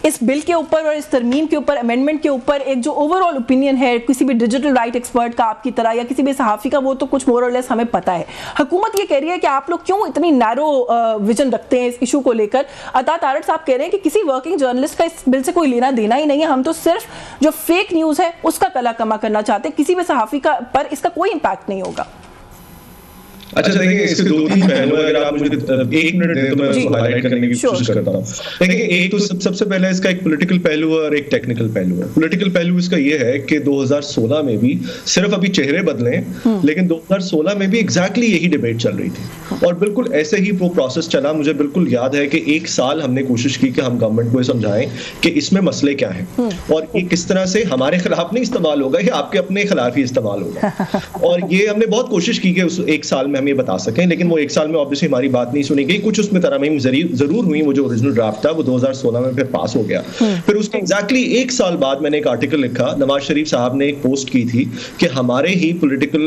इस बिल के ऊपर और इस तरमीम के ऊपर, अमेंडमेंट के ऊपर एक जो ओवरऑल ओपिनियन है किसी भी डिजिटल राइट एक्सपर्ट का आपकी तरह या किसी भी सहाफ़ी का, वो तो कुछ मोर और लेस हमें पता है। हुकूमत ये कह रही है कि आप लोग क्यों इतनी नैरो विजन रखते हैं इस इशू को लेकर। अता तारड़ साहब कह रहे हैं कि किसी वर्किंग जर्नलिस्ट का इस बिल से कोई लेना देना ही नहीं है, हम तो सिर्फ जो फेक न्यूज़ है उसका कला कमा करना चाहते हैं, किसी भी सहाफ़ी का पर इसका कोई इम्पैक्ट नहीं होगा। अच्छा देखिए, इसके दो तीन पहलू अगर आप मुझे 1 मिनट दें तो मैं उसको हाईलाइट करने की कोशिश करता हूँ। देखिए, एक तो सबसे पहले इसका एक पॉलिटिकल पहलू है और एक टेक्निकल पहलू है। पॉलिटिकल पहलू इसका ये है कि 2016 में भी सिर्फ अभी चेहरे बदले, लेकिन 2016 में भी एग्जैक्टली यही डिबेट चल रही थी और बिल्कुल ऐसे ही वो प्रोसेस चला। मुझे बिल्कुल याद है कि 1 साल हमने कोशिश की कि हम गवर्नमेंट को ये समझाएं कि इसमें मसले क्या हैं और ये किस तरह से हमारे खिलाफ नहीं इस्तेमाल होगा, ये आपके अपने खिलाफ ही इस्तेमाल होगा। और ये हमने बहुत कोशिश की कि उस 1 साल में हम ये बता सकें, लेकिन वो 1 साल में ऑब्वियसली हमारी बात नहीं सुनी गई। कुछ उसमें तरमीम जरूर हुई। वो जो ओरिजिनल ड्राफ्ट था वो 2016 में फिर पास हो गया। फिर उसके एग्जैक्टली 1 साल बाद मैंने एक आर्टिकल लिखा, नवाज शरीफ साहब ने एक पोस्ट की थी कि हमारे ही पॉलिटिकल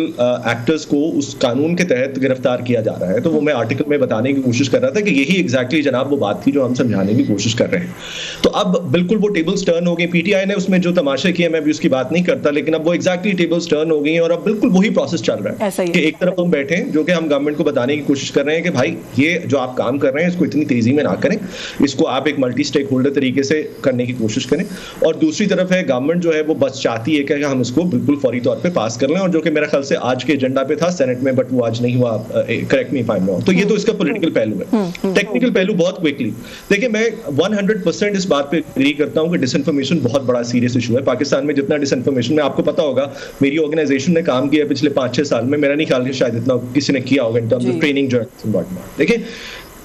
एक्टर्स को उस कानून के तहत गिरफ्तार किया जा रहा है। तो वो मैं आर्टिकल में बताने की कोशिश कर रहा था कि यही एग्जैक्टली जनाब वो बात थी जो हम समझाने की कोशिश कर रहे हैं। तो अब बिल्कुल वो टेबल्स टर्न हो गई। पीटीआई ने उसमें जो तमाशे किए मैं भी उसकी बात नहीं करता, लेकिन अब वो एग्जैक्टली टेबल्स टर्न हो गई और अब बिल्कुल वही प्रोसेस चल रहा है कि एक तरफ हम बैठे जो कि हम गवर्नमेंट को बताने की कोशिश कर रहे हैं कि भाई ये जो आप काम कर रहे हैं इसको इतनी तेजी में ना करें, इसको आप एक मल्टी स्टेक होल्डर तरीके से करने की कोशिश करें। और दूसरी तरफ है गवर्नमेंट जो है वो बस चाहती है कि हम इसको बिल्कुल फौरी तौर पे पास कर लें, और जो कि मेरे ख्याल से आज के एजेंडा पे था सेनेट में, बट वो आज नहीं हुआ। Correct me if I am wrong. तो ये तो इसका पॉलिटिकल पहलू है। टेक्निकल पहलू बहुत क्विकली देखिए, मैं 100% इस बात पे एग्री करता हूं कि डिसइंफॉर्मेशन बहुत बड़ा सीरियस इशू है। पाकिस्तान में जितना डिसइंफॉर्मेशन में आपको पता होगा, मेरी ऑर्गेनाइजेशन ने काम किया पिछले 5-6 साल में, मेरा नहीं ख्याल कि शायद इतना किसी ने किया होगा in terms of training journalism. देखिए,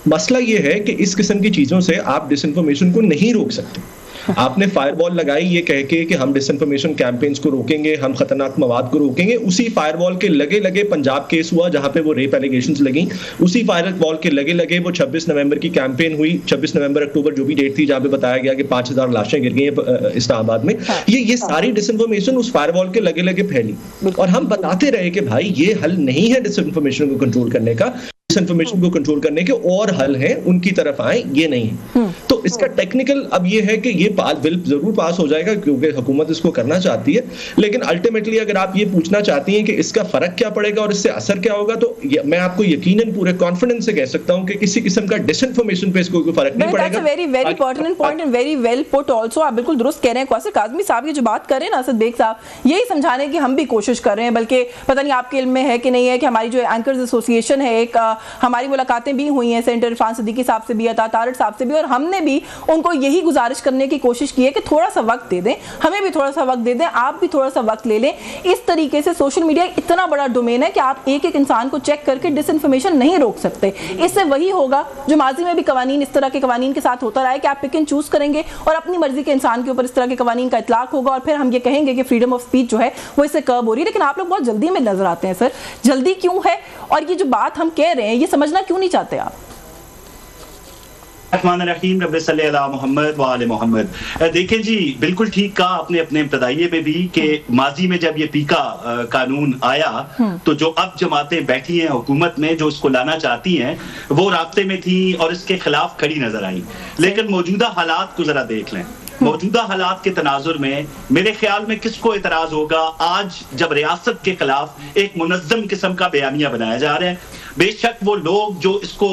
मसला ये है कि इस किस्म की चीजों से आप डिसइंफॉर्मेशन को नहीं रोक सकते। आपने फायरवॉल लगाई ये कह के कि हम डिसइंफॉर्मेशन कैंपेन्स को रोकेंगे, हम खतरनाक मवाद को रोकेंगे। उसी फायरवॉल के लगे लगे पंजाब केस हुआ जहां पे वो रेप एलिगेशंस लगी। उसी फायरवॉल के लगे लगे वो 26 नवंबर की कैंपेन हुई, 26 नवंबर अक्टूबर जो भी डेट थी, जहां पे बताया गया कि 5000 लाशें गिर गई इस्लामाबाद में। ये सारी डिसइंफॉर्मेशन उस फायरवॉल के लगे लगे फैली और हम बताते रहे कि भाई ये हल नहीं है डिसइंफॉर्मेशन को कंट्रोल करने का, डिसइंफॉर्मेशन को कंट्रोल करने के और हल हैं, उनकी तरफ आए, ये नहीं है। तो इसका टेक्निकल अब ये है कि ये बिल जरूर पास हो जाएगा क्योंकि हुकूमत इसको करना चाहती है, लेकिन अल्टीमेटली अगर आप ये पूछना चाहती हैं कि इसका फर्क क्या पड़ेगा और इससे असर क्या होगा, तो मैं आपको यकीनन पूरे कॉन्फिडेंस से कह सकता हूं कि किसी किस्म का डिसइंफॉर्मेशन पे इसको कोई फर्क नहीं पड़ेगा। That's a very very pertinent point and very well put also. आप बिल्कुल दुरुस्त कह रहे हैं। कौसर काज़मी साहब ये जो बात कर रहे हैं ना, असद बेग साहब, यही समझाने की हम भी कोशिश कर रहे हैं, बल्कि पता नहीं आपके इल्म में है कि नहीं है कि हमारी जो एंकर्स एसोसिएशन है, एक हमारी मुलाकातें भी हुई हैं सेंटर इरफान सिद्दीकी साहब से भी, अता तारड़ साहब से भी, और हमने भी उनको यही गुजारिश करने की कोशिश की है कि थोड़ा सा वक्त दे दें, हमें भी थोड़ा सा वक्त दे दें, आप भी थोड़ा सा वक्त ले लें। इस तरीके से सोशल मीडिया इतना बड़ा डोमेन है कि आप एक एक इंसान को चेक करके डिसइंफॉर्मेशन नहीं रोक सकते। इससे वही होगा जो माजी में भी कवानीन, इस तरह के कवानीन के साथ होता रहा है कि आप पिक एंड चूज करेंगे और अपनी मर्जी के इंसान के ऊपर इस तरह के कवानीन का इतलाक होगा और फिर हम ये कहेंगे कि फ्रीडम ऑफ स्पीच जो है वो इससे कर्ब हो रही है। लेकिन आप लोग बहुत जल्दी में नजर आते हैं। सर, जल्दी क्यों है और ये जो बात हम कह रहे हैं ये समझना क्यों नहीं चाहते आप? देखें जी, बिल्कुल ठीक कहा आपने अपने इब्तदाइये में भी कि माजी में जब ये पीका कानून आया तो जो अब जमातें बैठी हैं हुकूमत में जो इसको लाना चाहती हैं वो रास्ते में थी और इसके खिलाफ खड़ी नजर आई। लेकिन मौजूदा हालात को जरा देख लें। मौजूदा हालात के तनाजुर में मेरे ख्याल में किसको एतराज होगा आज जब रियासत के खिलाफ एक मुनज़्ज़म किस्म का बयानिया बनाया जा रहा है। बेशक वो लोग जो इसको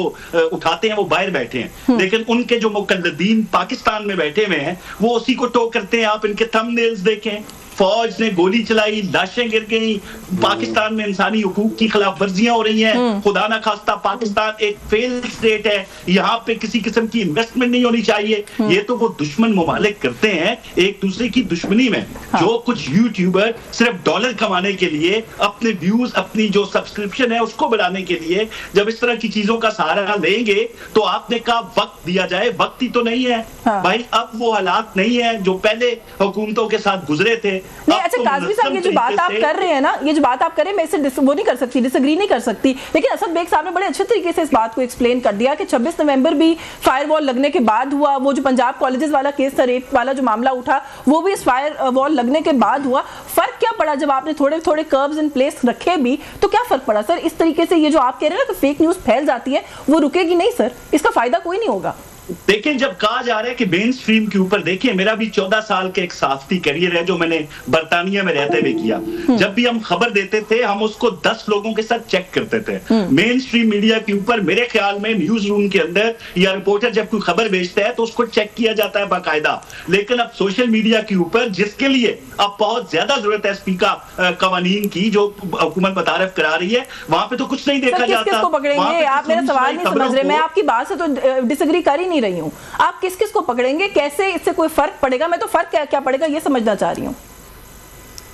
उठाते हैं वो बाहर बैठे हैं, लेकिन उनके जो मुकल्लदीन पाकिस्तान में बैठे हुए हैं वो उसी को टो करते हैं। आप इनके थंबनेल्स देखें, फौज ने गोली चलाई, लाशें गिर गई, पाकिस्तान में इंसानी हुकूक की खिलाफ वर्जियां हो रही हैं। खुदा ना खास्ता पाकिस्तान एक फेल्ड स्टेट है, यहाँ पे किसी किस्म की इन्वेस्टमेंट नहीं होनी चाहिए। ये तो वो दुश्मन मुमालिक करते हैं एक दूसरे की दुश्मनी में। जो कुछ यूट्यूबर सिर्फ डॉलर कमाने के लिए, अपने व्यूज, अपनी जो सब्सक्रिप्शन है उसको बढ़ाने के लिए जब इस तरह की चीजों का सहारा लेंगे तो आपने कहा वक्त दिया जाए, वक्त ही तो नहीं है भाई। अब वो हालात नहीं है जो पहले हुकूमतों के साथ गुजरे थे। नहीं, अच्छा काज़मी साहब, ये जो बात आप कर रहे हैं ना, ये जो बात आप कर रहे हैं, मैं इससे वो नहीं कर सकती, डिसएग्री नहीं कर सकती, लेकिन असद बेग साहब ने बड़े अच्छे तरीके से इस बात को एक्सप्लेन कर दिया कि 26 नवंबर भी फायरवॉल लगने के बाद हुआ। वो जो पंजाब कॉलेजेस वाला केस था, रेप वाला जो मामला उठा, वो भी इस फायरवॉल लगने के बाद हुआ। फर्क क्या पड़ा जब आपने थोड़े थोड़े कर्व्स इन प्लेस रखे भी, तो क्या फर्क पड़ा सर? इस तरीके से ये जो आप कह रहे हैं ना कि फेक न्यूज फैल जाती है वो रुकेगी नहीं सर, इसका फायदा कोई नहीं होगा। देखिए, जब कहा जा रहा है कि मेन स्ट्रीम के ऊपर, देखिए मेरा भी 14 साल के एक सहाफती करियर है जो मैंने बर्तानिया में रहते हुए किया। जब भी हम खबर देते थे हम उसको 10 लोगों के साथ चेक करते थे। मेन स्ट्रीम मीडिया के ऊपर मेरे ख्याल में न्यूज रूम के अंदर या रिपोर्टर जब कोई खबर भेजता है तो उसको चेक किया जाता है बाकायदा। लेकिन अब सोशल मीडिया के ऊपर, जिसके लिए अब बहुत ज्यादा जरूरत है स्पीकर कवानीन की जो हुकूमत मुतारिफ करा रही है, वहां पे तो कुछ नहीं देखा जाता। किसको पकड़ेंगे? आप मेरा सवाल नहीं समझ रहे। मैं आपकी बात से तो डिसएग्री कर ही नहीं रही हूँ। आप किस किस को पकड़ेंगे? कैसे इससे कोई फर्क पड़ेगा? मैं तो फर्क क्या पड़ेगा ये समझना चाह रही हूँ।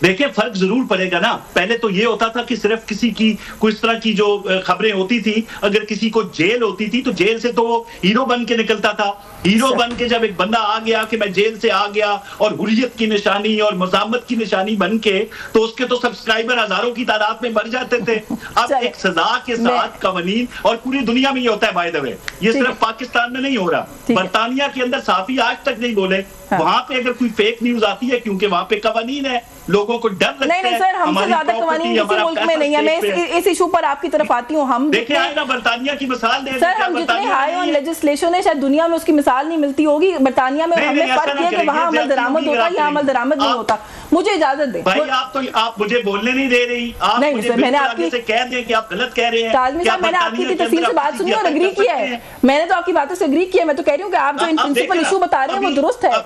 देखिए, फर्क जरूर पड़ेगा ना। पहले तो ये होता था कि सिर्फ किसी की कुछ तरह की जो खबरें होती थी, अगर किसी को जेल होती थी तो जेल से तो वो हीरो बन के निकलता था। हीरो बन के जब एक बंदा आ गया कि मैं जेल से आ गया और हुर्रियत की निशानी और मज़ामत की निशानी बन के, तो उसके तो सब्सक्राइबर हजारों की तादाद में बढ़ जाते थे। अब एक सजा के साथ कवानीन, और पूरी दुनिया में ये होता है बाय द वे, ये सिर्फ पाकिस्तान में नहीं हो रहा। बर्तानिया के अंदर साफी आज तक नहीं बोले। वहां पे अगर कोई फेक न्यूज आती है, क्योंकि वहां पे कवानीन है, लोगों को डर लगता है। नहीं सर, हमसे ज्यादा कवानीन किसी मुल्क में नहीं है। मैं इस इशू पर आपकी तरफ आती हूँ। हम देखिए आए ना, बर्तानिया की मिसाल दे सर, हम जितने हाई ऑन लेजिस्लेशन है शायद दुनिया में उसकी मिसाल नहीं मिलती होगी। बर्तानिया में हमने फर्क किया कि वहाँ अमल दरामद होता है, यहाँ अमल दरामद नहीं होता। मुझे इजाजत दें भाई। आप मुझे बोलने नहीं दे रही। आप नहीं सर, मैंने आपकी से कह दें कि आप गलत कह रहे हैं। ताजमी साहब, मैंने आपकी भी तफसील से बात सुनी और एग्री किया है। मैंने तो आपकी बातों से एग्री किया। मैं तो कह रही हूँ कि आप जो इन प्रिंसिपल इशू बता रहे हैं वो दुरुस्त है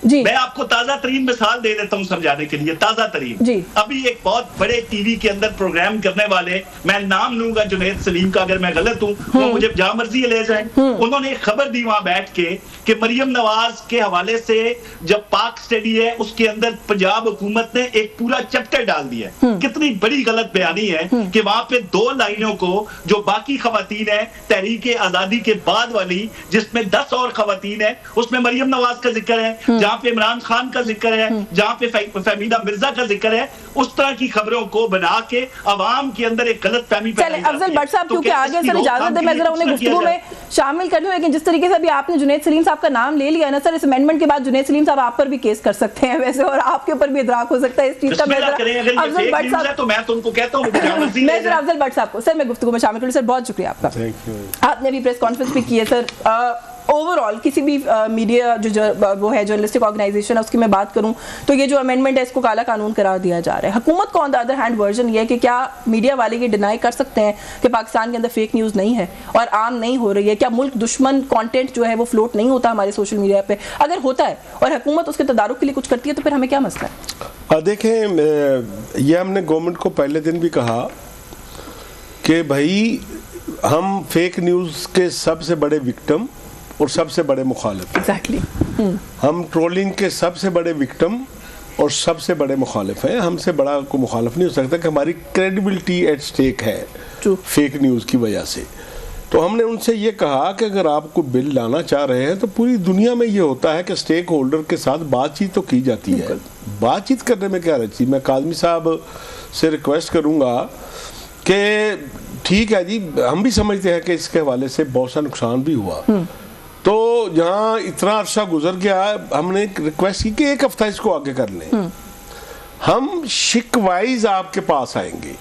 जी। मैं आपको ताजा तरीन मिसाल दे देता हूं समझाने के लिए। ताजा तरीन जी। अभी एक बहुत बड़े टीवी के अंदर प्रोग्राम करने वाले, मैं नाम लूंगा जुनैद सलीम का, अगर मैं गलत हूं वो मुझे जहां मर्जी ले जाए। उन्होंने एक खबर दी वहां बैठ के कि मरियम नवाज के हवाले से जब पाक स्टडी है उसके अंदर पंजाब हुकूमत ने एक पूरा चैप्टर डाल दिया। कितनी बड़ी गलत बयानी है कि वहां पे 2 लाइनों को, जो बाकी खवातीन है तहरीक आजादी के बाद वाली, जिसमें 10 और खवातीन है, उसमें मरियम नवाज का जिक्र है, जहां पे इमरान खान का जिक्र है, जहां पे फहमीदा मिर्जा का जिक्र है। उस तरह की खबरों को बना के अवाम के अंदर एक गलत फहमी पैदा चले अफजल भट्ट साहब, क्योंकि आगे सर इजाजत दे, मैं जरा उन्हें गुफ्तगू में शामिल कर दूं। लेकिन जिस तरीके से अभी आपने जुनैद सलीम साहब का नाम ले लिया ना सर, इस अमेंडमेंट के बाद जुनैद सलीम साहब आप पर भी केस कर सकते हैं वैसे, और आपके ऊपर भी इदराक हो सकता है इस चीज का। मैं अफजल भट्ट साहब, तो मैं तो उनको कहता हूं मैं सर अफजल भट्ट साहब को सर मैं गुफ्तगू में शामिल करूं। सर बहुत शुक्रिया आपका। आपने भी प्रेस कॉन्फ्रेंस भी की है सर। ओवरऑल किसी भी मीडिया जो वो है जर्नलिस्टिक ऑर्गेनाइजेशन है उसकी मैं बात करूं तो ये जो अमेंडमेंट है इसको काला कानून करार दिया जा रहा है। हुकूमत को on the other hand version ये है कि क्या मीडिया वाले ये डिनाई कर सकते हैं कि पाकिस्तान के अंदर फेक न्यूज़ नहीं है और आम नहीं हो रही है? क्या मुल्क दुश्मन कंटेंट जो है वो फ्लोट नहीं होता हमारे सोशल मीडिया पे? अगर होता है और हुकूमत उसके तदारुक के लिए कुछ करती है तो फिर हमें क्या मसला है? देखें, ये हमने गवर्नमेंट को पहले दिन भी कहा कि भाई हम फेक न्यूज़ के सबसे बड़े विक्टिम और सबसे बड़े मुखालिफ। Exactly. हम ट्रोलिंग के सबसे बड़े विक्टिम और सबसे बड़े मुखालिफ हैं। हमसे बड़ा कोई मुखालिफ नहीं हो सकता कि हमारी क्रेडिबिलिटी एट स्टेक है फेक न्यूज़ की वजह से। तो हमने उनसे ये कहा कि अगर आप कोई बिल लाना चाह रहे हैं तो पूरी दुनिया में ये होता है कि स्टेक होल्डर के साथ बातचीत तो की जाती है। बातचीत करने में क्या रची? मैं काज़मी साहब से रिक्वेस्ट करूँगा कि ठीक है जी, हम भी समझते हैं कि इसके हवाले से बहुत सा नुकसान भी हुआ, तो जहाँ इतना अर्सा गुजर गया हमने रिक्वेस्ट की कि 1 हफ्ता इसको आगे कर लें। हम शिक वाइज आपके पास आएंगे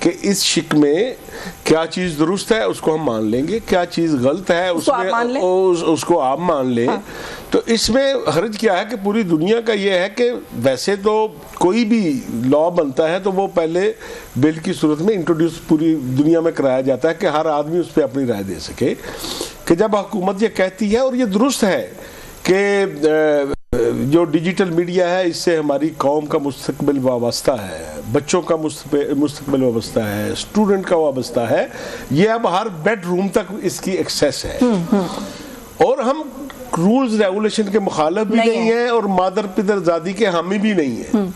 कि इस शिक में क्या चीज़ दुरुस्त है उसको हम मान लेंगे, क्या चीज़ गलत है उसको आप मान लें। हाँ। तो इसमें हर्ज क्या है कि पूरी दुनिया का ये है कि वैसे तो कोई भी लॉ बनता है तो वो पहले बिल की सूरत में इंट्रोड्यूस पूरी दुनिया में कराया जाता है कि हर आदमी उस पर अपनी राय दे सके। कि जब हुकूमत ये कहती है और ये दुरुस्त है कि जो डिजिटल मीडिया है इससे हमारी कौम का मुस्तकबिल वाबस्ता है, बच्चों का मुस्तकबिल वाबस्ता है, स्टूडेंट का वाबस्ता है, ये अब हर बेडरूम तक इसकी एक्सेस है। और हम रूल्स रेगुलेशन के मुखालिफ भी नहीं है और मादर पिदरजादी के हामी भी नहीं है।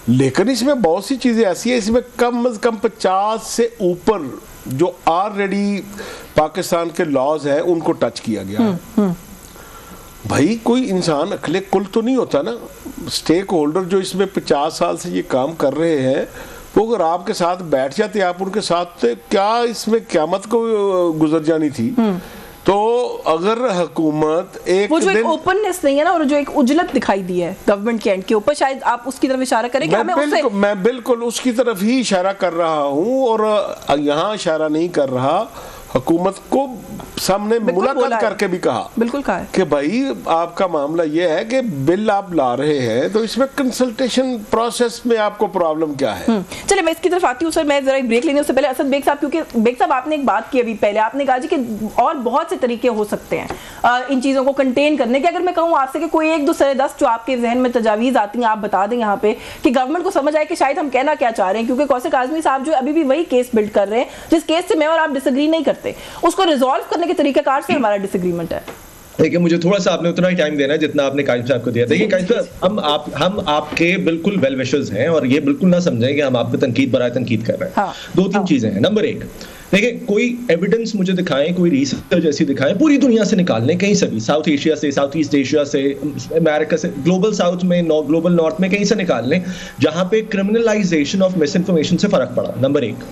लेकिन इसमें बहुत सी चीज़ें ऐसी है, इसमें कम अज कम 50 से ऊपर जो ऑलरेडी पाकिस्तान के लॉज हैं उनको टच किया गया। भाई कोई इंसान अकेले कुल तो नहीं होता ना। स्टेक होल्डर जो इसमें 50 साल से ये काम कर रहे हैं वो अगर आपके साथ बैठ जाते आप उनके साथ, क्या इसमें क़यामत को गुजर जानी थी। तो अगर हुकूमत एक वो जो एक ओपननेस नहीं है ना और जो एक उजलत दिखाई दी है गवर्नमेंट के एंड के ऊपर, शायद आप उसकी तरफ इशारा करेंगे। मैं बिल्कुल उसकी तरफ ही इशारा कर रहा हूँ और यहाँ इशारा नहीं कर रहा। हुकूमत को सामने मुलाकात करके भी कहा, बिल्कुल कहा कि भाई आपका मामला ये है कि बिल आप ला रहे हैं तो इसमें कंसल्टेशन प्रोसेस में आपको प्रॉब्लम क्या है। चलिए मैं इसकी तरफ आती हूँ सर, मैं जरा ब्रेक लेने से पहले असद बेग साहब, क्योंकि बेग साहब आपने एक बात की अभी पहले, आपने कहा जी कि और बहुत से तरीके हो सकते हैं इन चीज़ों को कंटेन करने के। अगर मैं कहूँ आपसे कि कोई 1 2 साढ़े 10 जो आपके जहन में तजावीज़ आती हैं आप बता दें यहाँ पे, कि गवर्नमेंट को समझ आए कि शायद हम कहना क्या चाह रहे हैं, क्योंकि कौसर काज़मी साहब जो अभी भी वही केस बिल्ड कर रहे हैं जिस केस से मैं और आप डिसएग्री नहीं करते, उसको रिजॉल्व करने के तरीकाकार से हमारा डिसएग्रीमेंट है। देखिए मुझे थोड़ा सा आपने उतना ही टाइम देना है जितना आपने काइम साहब को दिया। देखिए काइम साहब, हम आपके बिल्कुल वेल विशर्स हैं और ये बिल्कुल ना समझें कि हम आप पे तनकीद बराए तनकीद कर रहे हैं। हाँ, 2-3 चीजें हैं। नंबर 1, देखिए कोई एविडेंस मुझे दिखाएं, कोई रिसर्च ऐसी दिखाएं पूरी दुनिया से निकाल लें, कहीं से भी, साउथ एशिया से, साउथ ईस्ट एशिया से, अमेरिका से, ग्लोबल साउथ में, ग्लोबल नॉर्थ में, कहीं से निकाल लें जहां पे क्रिमिनलाइजेशन ऑफ मिस इन्फॉर्मेशन से फर्क पड़ा। नंबर 1।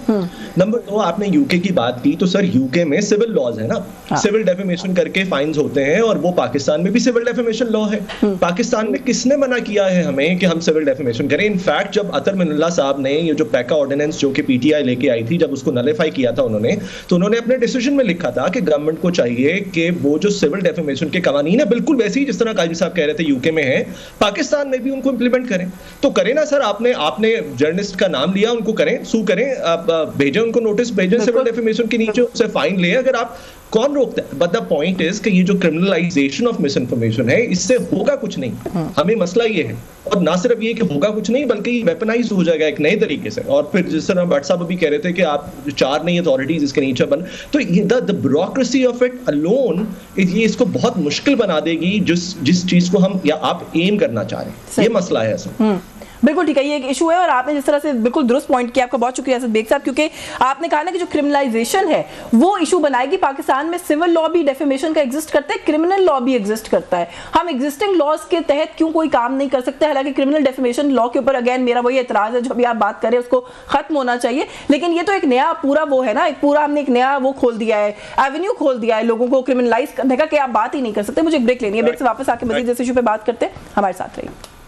नंबर 2, आपने यूके की बात की, तो सर यूके में सिविल लॉज है ना, सिविल डेफेमेशन करके फाइन्स होते हैं, और वो पाकिस्तान में भी सिविल डेफेमेशन लॉ है। पाकिस्तान में किसने मना किया है हमें कि हम सिविल डेफेमेशन करें? इनफैक्ट जब अतर मिनुल्लाह साहब ने ये जो पैका ऑर्डिनेंस जो कि पीटीआई लेके आई थी, जब उसको नलिफाई किया था तो उन्होंने अपने डिसीजन में लिखा था कि गवर्नमेंट को चाहिए कि वो जो सिविल डेफेमेशन के कानून है बिल्कुल वैसे ही जिस तरह काजी साहब कह रहे थे यूके में है, पाकिस्तान में भी उनको इंप्लीमेंट करें। तो करें ना सर, आपने जर्नलिस्ट का नाम लिया, उनको करें, सू करें, भेजें उनको नोटिस, भेजें सिविल डेफेमेशन के नीचे, उससे फाइन ले, अगर आप, कौन रोकता है? बट द पॉइंट इज कि ये जो क्रिमिनलाइजेशन ऑफ मिस इन्फॉर्मेशन है, इससे होगा कुछ नहीं। हमें मसला ये है, और ना सिर्फ ये कि होगा कुछ नहीं बल्कि ये वेपनाइज हो जाएगा एक नए तरीके से। और फिर जिस तरह भट्ट साहब अभी कह रहे थे कि आप 4 नई अथॉरिटीज इसके नीचे बन, तो the bureaucracy of it alone ये इसको बहुत मुश्किल बना देगी जिस चीज को हम या आप एम करना चाह रहे हैं। ये मसला है ऐसा। बिल्कुल ठीक है, ये एक इशू है, और आपने जिस तरह से बिल्कुल दुरुस्त पॉइंट किया, आपका बहुत शुक्रिया असद बेग साहब, क्योंकि आपने कहा ना कि जो क्रिमिनलाइजेशन है वो इशू बनाएगी। पाकिस्तान में सिविल लॉ भी डेफेमेशन का एग्जिस्ट करता है, क्रिमिनल लॉ भी एग्जिस्ट करता है। हम एग्जिस्टिंग लॉज के तहत क्यों कोई काम नहीं कर सकते? हालांकि क्रिमिनल डेफेमेशन लॉ के ऊपर अगेन मेरा वही एतराज है जो अभी आप बात करें, उसको खत्म होना चाहिए। लेकिन ये तो एक नया पूरा वो है ना, एक पूरा हमने एक नया वो खोल दिया है, एवेन्यू खोल दिया है लोगों को क्रिमिनलाइज करने का, कि आप बात ही नहीं कर सकते। मुझे ब्रेक लेनी है, ब्रेक से वापस आके मजीद इस इशू पे बात करते हैं। हमारे साथ रहिए।